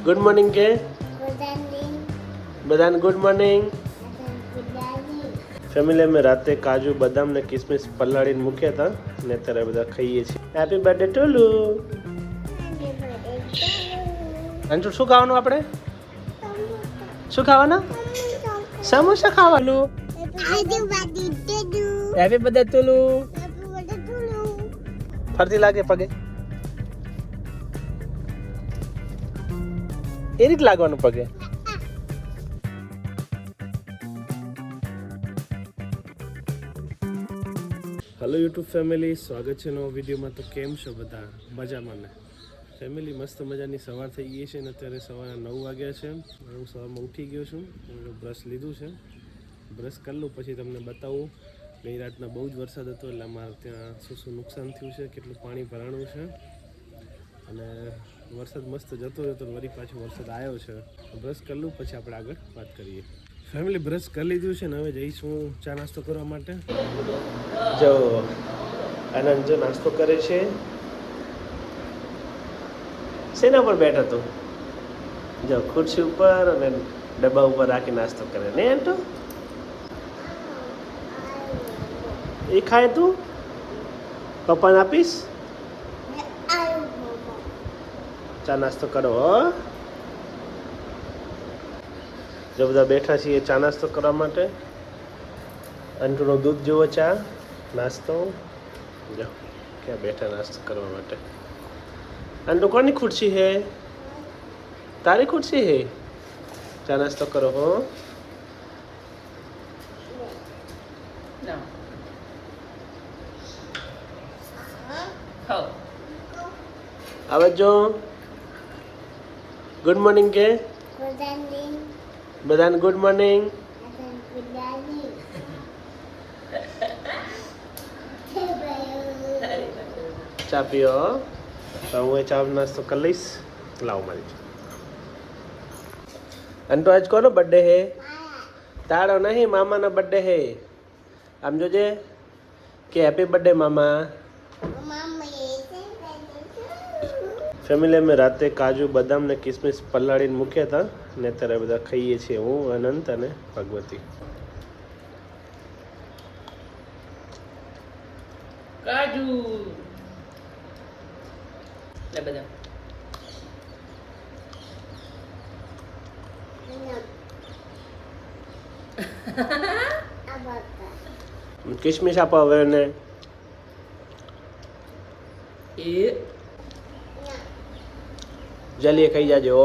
Good morning કે બધાને good morning family અમે રાતે કાજુ બદામ ને કિસમિસ પલાળીને મૂક્યા હતા ને અત્યારે બધા ખાઈએ છીએ હેપી બર્થડે ટુલુ અંજુ શું ખાવાનું આપણે શું ખાવાનું સમોસા ખાવાનું હેપી બર્થડે ટુલુ ફરતી લાગે પગે એ રીત લાગવાનું પગે હેલો યુટ્યુબ ફેમિલી સ્વાગત છે નવા વિડીયોમાં. તો કેમ છો બધા? મજામાં ને? ફેમિલી મસ્ત મજાની સવાર થઈ ગઈ છે ને અત્યારે સવારના 9 વાગ્યા છે. હું સવારમાં ઉઠી ગયો છું, બ્રશ લીધું છે, બ્રશ કરી લઉં પછી તમને બતાવું. ગઈ રાતના બહુ જ વરસાદ હતો એટલે અમારે ત્યાં શું નુકસાન થયું છે, કેટલું પાણી ભરાણું છે અને વરસાદ મસ્ત જતો રહ્યો વળી પાછો વરસાદ આવ્યો છે. બ્રશ કરી લઉં પછી આપણે આગળ વાત કરીએ. ફેમિલી બ્રશ કરી લીધું છે ને હવે જઈશું ચા નાસ્તો કરવા માટે. જો આનંદ જો નાસ્તો કરે છે. શેના પર બેઠો તું? જો ખુરશી ઉપર અને ડબ્બા ઉપર રાખી નાસ્તો કરે ને એમ તો એ ખાય તું પપ્પાને આપીશ. ચા નાસ્તો કરો હો. જો બધા બેઠા છીએ ચા નાસ્તો કરવા માટે. અંટુનો દૂધ જેવો ચા નાસ્તો. જો ક્યાં બેઠા નાસ્તો કરવા માટે. અંટુ કોની ખુરશી હે? તારી ખુરશી હે? ચા નાસ્તો કરો હો. હવે જો ગુડ મોર્નિંગ કે બધાને ગુડ મોર્નિંગ. ચા પીઓ. તો હું ચા નાસ્તો કરી લઈશ. લાવ મારી. અંટુ આજ કોનો બર્થડે હે? તારો નહીં, મામાનો બર્થડે હે. આમ જોજે કે હેપી બર્થડે મામા. ફેમિલી અમે રાતે કાજુ બદામ ને કિસમિસ પલાળીને મૂક્યા હતા ને અત્યારે બધા ખાઈએ છીએ, હું અનંત અને ભગવતી. કાજુ લે બધા કિસમિસ આપો હવે ને એ જલ્દી ખાઈ જાજો.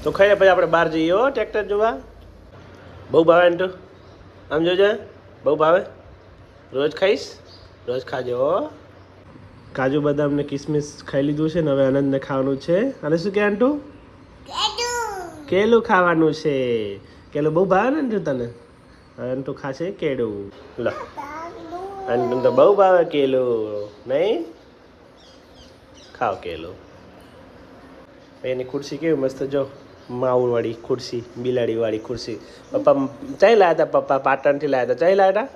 તો ખાઈને પછી આપણે બહાર જઈએ હો ટ્રેક્ટર જોવા. બહુ ભાવે ને? આમ જોજે બહુ ભાવે. રોજ ખાઈશ, રોજ ખાજો. કાજુ બદામ ને કિસમિસ ખાઈ લીધું છે ને હવે આનંદને ખાવાનું છે. અને શું કે આંટુ? કેલું ખાવાનું છે. કેલું બહુ ભાવે ને તને? આંટુ ખાશે કેળું. લો આંટુ તો બહુ ભાવે કેલું નહીં? ખાઓ કેલું. એની ખુરશી કેવી મસ્ત જો માઉલ વાળી ખુરશી, બિલાડી વાળી ખુરશી. પપ્પા ચાઈ લાયા હતા? પપ્પા પાટણથી લાયા હતા. ચાઈ લાયા હતા?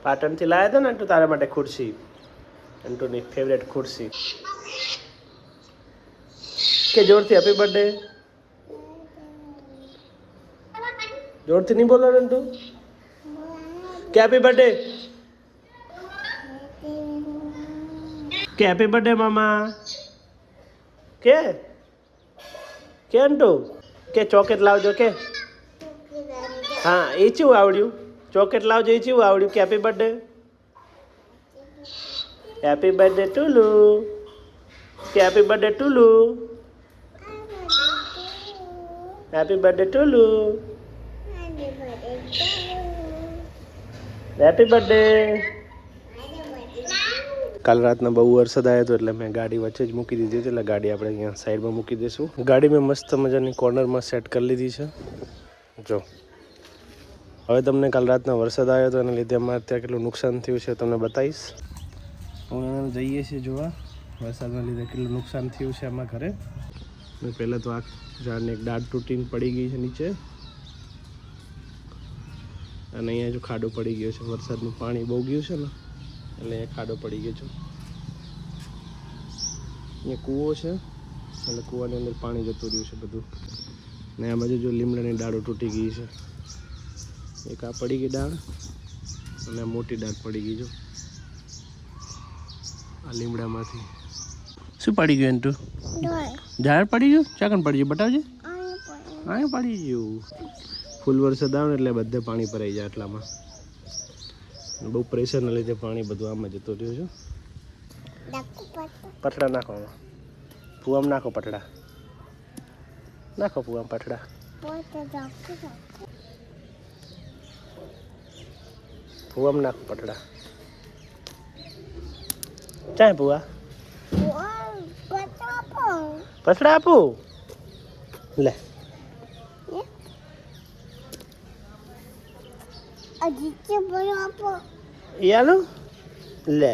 પાટણથી લાયા હતા ને અંટુ તારા માટે ખુરશી. અંટુની ફેવરેટ ખુરશી. કે જોરથી હેપી બર્થડે. જોરથી નહીં બોલો અંટુ. કે હેપી બર્થડે. કે હેપી બર્થડે મામા. કે અંટુ કે ચોકેટ લાવજો કે. હા એ ચેવું આવડ્યું? ચોકેટ લાવજો એ ચેવું આવડ્યું? કે happy birthday. Happy birthday to you. કે happy birthday to you. Happy birthday to you. Happy birthday. કાલ રાતના બહુ વરસાદ આવ્યો હતો એટલે મેં ગાડી વચ્ચે જ મૂકી દીધી હતી. એટલે ગાડી આપણે અહીંયા સાઈડમાં મૂકી દઈશું. ગાડી મેં મસ્ત મજાની કોર્નરમાં સેટ કરી લીધી છે. જો હવે તમને કાલ રાતના વરસાદ આવ્યો હતો એના લીધે અમારે ત્યાં કેટલું નુકસાન થયું છે તમને બતાવીશ. અમે જઈએ છીએ જોવા વરસાદના લીધે કેટલું નુકસાન થયું છે આમાં ઘરે. પહેલાં તો આ ઝાડને એક ડાળ તૂટીને પડી ગઈ છે નીચે અને અહીંયા જો ખાડો પડી ગયો છે. વરસાદનું પાણી બહુ ગયું છે ને એટલે ખાડો પડી ગયો છે. અહીંયા કૂવો છે અને કૂવાની અંદર પાણી જતું રહ્યું છે બધું. ને આ બાજુ જો લીમડાની ડાળો તૂટી ગઈ છે. એક આ પડી ગઈ ડાળ અને આ મોટી ડાળ પડી ગઈ જો આ લીમડામાંથી. શું પડી ગયું એન્ટુ? ઝાડ પડી ગયું? ચાકણ પડી ગયું બતાવજે. હા પડી ગયું. ફૂલ વરસાદ આવે ને એટલે બધે પાણી ભરાઈ જાય એટલામાં. બહુ પ્રેશરના લીધે પાણી બધું આમાં જતું રહ્યું છે. પથડા નાખો આમાં. ફુવામાં નાખો પથડા. નાખો ફુવામાં પથડા. ફુવામાં નાખો પથડા. ચાય ફુવા પથડા આપું લે. યાલો લે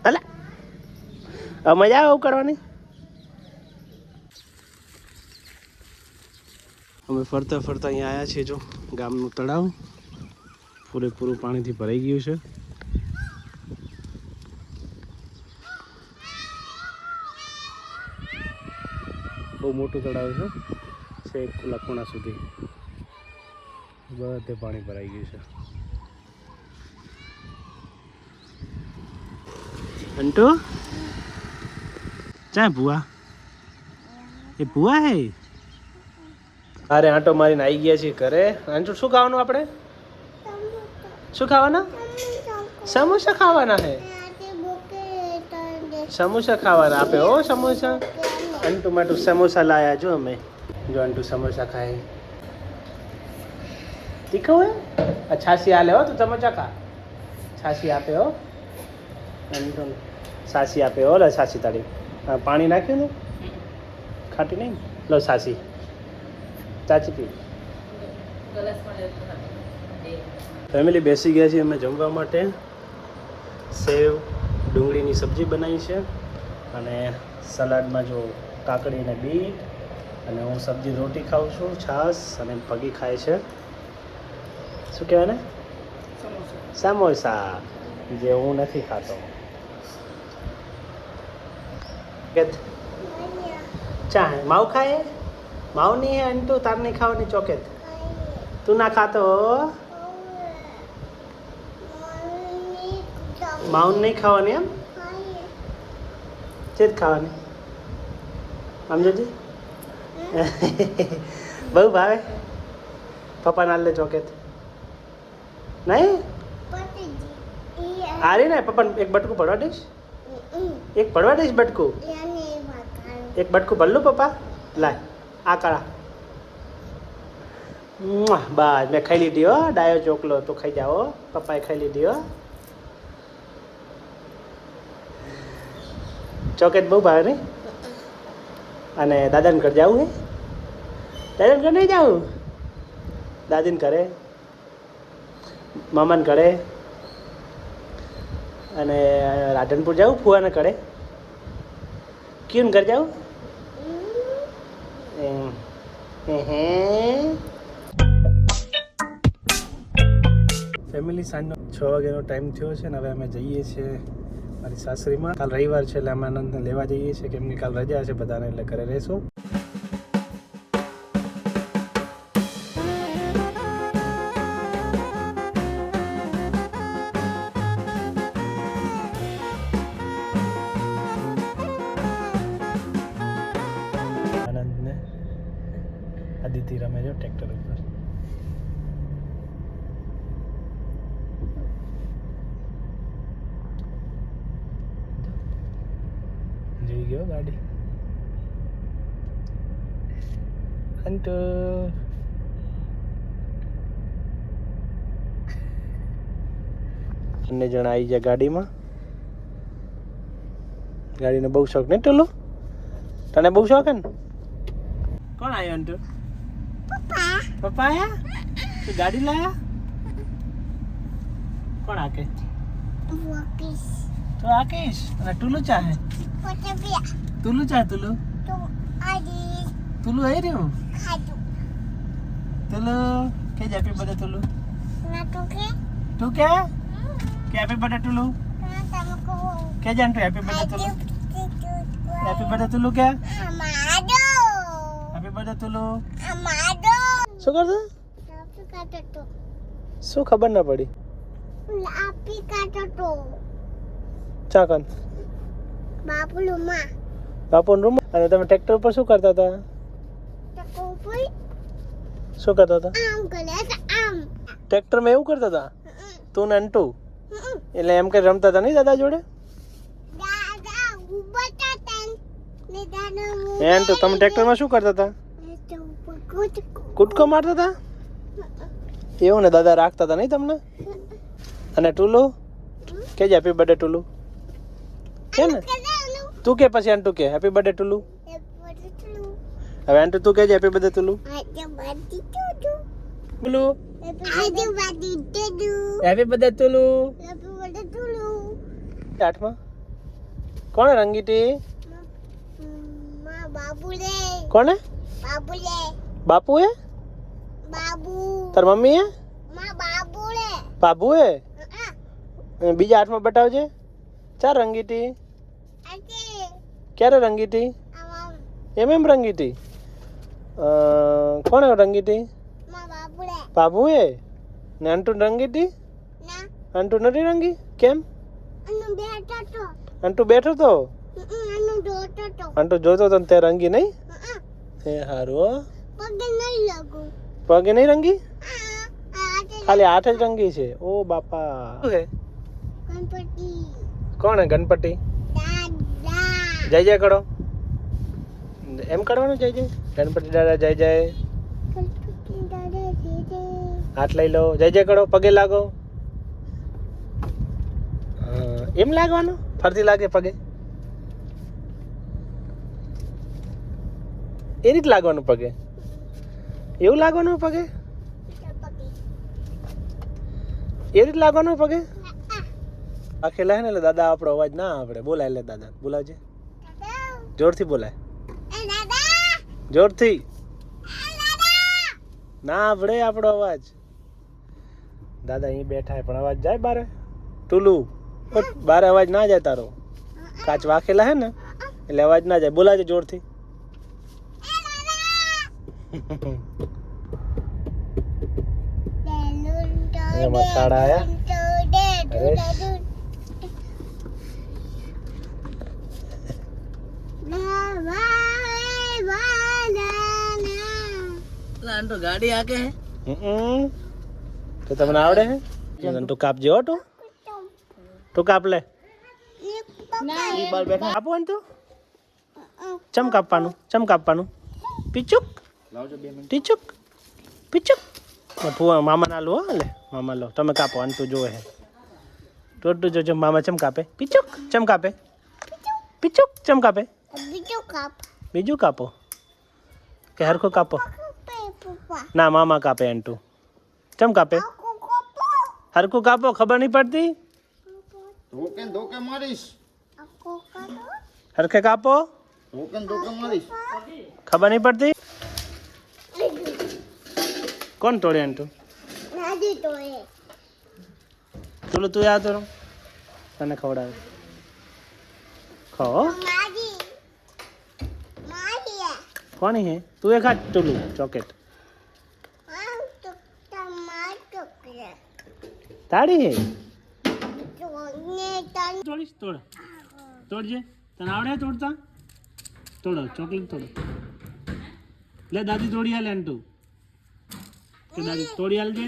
અલા મજા આવે કરવાની. અમે ફરતા ફરતા અહીંયા આવ્યા છીએ જો ગામનું તળાવ પૂરેપૂરું પાણીથી ભરાઈ ગયું છે. બહુ મોટું તળાવ છે એક ખૂણા સુધી બધે પાણી ભરાઈ ગયું છે. અંટુ ચાય ભૂવા એ ભૂવા હે. અરે આંટો મારીને આવી ગયા છીએ ઘરે. અંટુ શું ખાવાનું આપણે? શું ખાવાના? સમોસા ખાવાના હે. સમોસા ખાવાના આપે હો સમોસા. અંટુ માટે સમોસા લાયા જો અમે. જો અંટુ સમોસા ખાય. તીખો હે? આ છાસી આલે હો તું સમોસા ખા. છાસી આપે હો અંટુ. સાસી આપે હો લે સાસી તાળી. પાણી નાખ્યું ને ખાટી નહીં લો સાસી. ચાચી પી. ફેમિલી બેસી ગયા છીએ અમે જમવા માટે. સેવ ડુંગળીની સબ્જી બનાવી છે અને સલાડમાં જો કાકડી અને બીટ અને હું સબ્જી રોટી ખાઉં છું છાશ અને પગી ખાય છે. શું કહેવાય ને? સમોસા જે હું નથી ખાતો. ચા માવ ખાય? માવ નહીં હે અંટુ તાર નહીં ખાવાની ચોકેટ? તું ના ખાતો? માવ નહીં ખાવાની એમ? ચેત ખાવાની સમજોજી. બહુ ભાવે? પપ્પા ના લે ચોકેટ નહીં? આરી ને પપ્પા એક બટકું પડવા દઈશ. એક પડવા દઈશ બટકું. એક બટકું ભરલું પપ્પા લાય આ કાળા. બસ મેં ખાઈ લીધી હો ડાયો ચોકલો. તો ખાઈ જાઓ પપ્પાએ ખાઈ લીધી હો. ચોકેટ બહુ ભાવે નહીં? અને દાદાને ઘર જવું હે? દાદાને ઘર નહીં જવું? દાદીને ઘરે મામાને ઘરે અને રાધનપુર જવું ફુવાને ઘરે? ક્યું ઘર જવું? ફેમિલી સાંજનો 6 વાગ્યાનો ટાઈમ થયો છે ને હવે અમે જઈએ છીએ મારી સાસરીમાં. કાલ રવિવાર છે એટલે અમે આનંદને લેવા જઈએ છીએ કેમ કે કાલ રજા છે બધાને એટલે ઘરે રહેશું. આનંદને આદિત્ય રમે છે ટ્રેક્ટર ઉપર. જઈ ગયો ગાડી. અંટુ બંને જણા આવી ગયા ગાડીમાં. ગાડીનો બહુ શોખ નહીં ટોલો? તને બહુ શોખ હે ને? કોણ આવ્યો અંટુ? પપ્પા. પપ્પા આયા? તું ગાડી લાયા? કોણ આકે? તો આકેશ અને ટુલુ ચાહે? તુલુ ચાહે? તુલુ તુલુ આવી રહ્યું? તુલુ કે હેપી બર્થડે તુલુ. તું કે હેપી બર્થડે તુલુ? કે જાન હેપી બર્થડે તુલુ હેપી બર્થડે તુલુ કે હેપી બર્થડે તુલુ શું કરતો શું ખબર ના પડી ચા કન બાપુ રૂમ અને તમે ટ્રેક્ટર ઉપર શું કરતા હતા શું કરતા હતા ટ્રેક્ટર માં એવું કરતા હતા તું ને અંટુ એટલે એમ કઈ રમતા હતા નહીં દાદા જોડે એ અંટુ તમે ટ્રેક્ટર માં શું કરતા હતા કૂદકો મારતા હતા એવું ને દાદા રાખતા હતા નહીં તમને અને ટુલુ કે જ હેપી બર્થડે ટુલુ કે ને તું કે પછી અંટુ કે હેપી બર્થડે ટુલુ હવે અંટુ તું કે જ હેપી બર્થડે ટુલુ ટુલુ હેપી બર્થડે ટુલુ આઠમાં કોણ રંગીટી કોને બાપુ હે તાર મમ્મી હે બાબુ હે બીજા હાથમાં બતાવજે ચાર રંગીટી ક્યારે રંગીટી એમ રંગીટી કોણ રંગીટી બાબુ હે ને અંટુ રંગીટી અંટુ નથી રંગી કેમ અંટુ બેઠો તો અંટુ જોતો તો તે રંગી નહીં એ હારું પગે નહીં રંગી ખાલી હાથ જ રંગી છે ઓ બાપા કોણ હે ગણપતિ જય જય કરો એમ કરવાનું જય જય ગણપતિ દાદા જય જય હાથ લઈ લો જય જય કરો પગે લાગો એમ લાગવાનું ફરતી લાગે પગે એ રીતે લાગવાનું પગે એવું લાગવાનું પગે એ રીતે લાગવાનું પગે આખેલા હે ને એટલે દાદા આપણો અવાજ ના આપણે બોલાય એટલે દાદા બોલાવજે જોરથી બોલાય જોરથી ના આપણે આપણો અવાજ દાદા અહીં બેઠા હે પણ અવાજ જાય બારે ટુલુ બારે અવાજ ના જાય તારો કાચ વાખેલા હે ને એટલે અવાજ ના જાય બોલાજે જોરથી શાળા આયા તો ગાડી આકે હે તો તમને આવડે હે તું કાપજે હો તું કાપ લે કાપવું ને તું ચમ કાપવાનું પીચુક ટીચુક પીચુક મામા ના લો લે મામા લો તમે કાપો અને તું જોવે હે ટોટું જોજો મામા ચમ કાપે પીચુક ચમ કાપે પીચુક ચમ કાપે બીજું કાપો કે હરખો કાપો ના મામા કાપે અંટુ ચમ કાપે હરખું કાપો ખબર નહીં પડતી ધોકે મારીશ હરખે કાપો ધોકે મારીશ ખબર નહીં પડતી કોણ તોડે અંટુ તું તું યાદ કરો તને ખવડાવે ખાઓ કોની હે તું એ ખા ટુલું ચોકેટ તાળી હે તોડીશ તોડજે તને આવડે તોડતા તોડો ચોકલેટ તોડો લે દાદી તોડી હાલે અંટુ કે દાદી તોડી હાલજે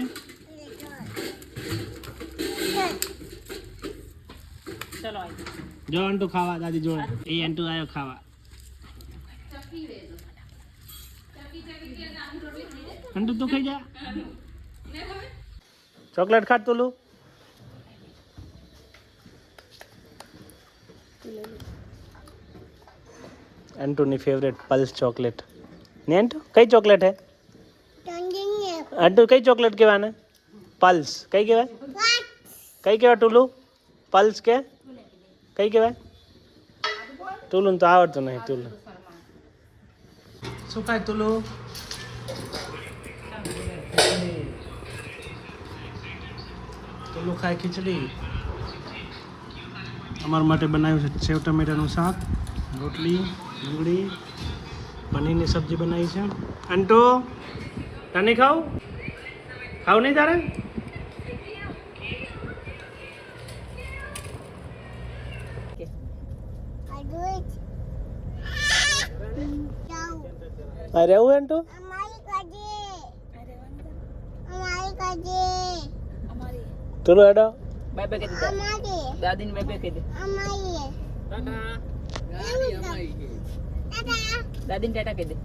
ચલો જો અંટુ ખાવા દાદી જોડે એ અંટુ આવ્યો ખાવા અંટુ તો ખાઈ જા ચોકલેટ ખાટ તુલું અંટુની ફેવરેટ પલ્સ ચોકલેટ ને અંટુ કઈ ચોકલેટ હે અંટુ કઈ ચોકલેટ કહેવાય ને પલ્સ કઈ કહેવાય કઈ કહેવાય ટુલુ પલ્સ કે કઈ કહેવાય ટુલુને તો આવડતું નહીં ટુલુ શું ખાય ટુલુ ટુલુ ખાય ખીચડી અમારા માટે બનાવ્યું છે સેવ ટમેટાનું શાક, રોટલી, ડુંગળી, પનીરની સબ્જી બનાવી છે. અંટુ તને ખાવ નહીં તારે? અરે એવું અંટુ તું હેડો બાય બાય કહી દે દાદીને બાય બાય કહી દે દાદીને ટાટા કહી દે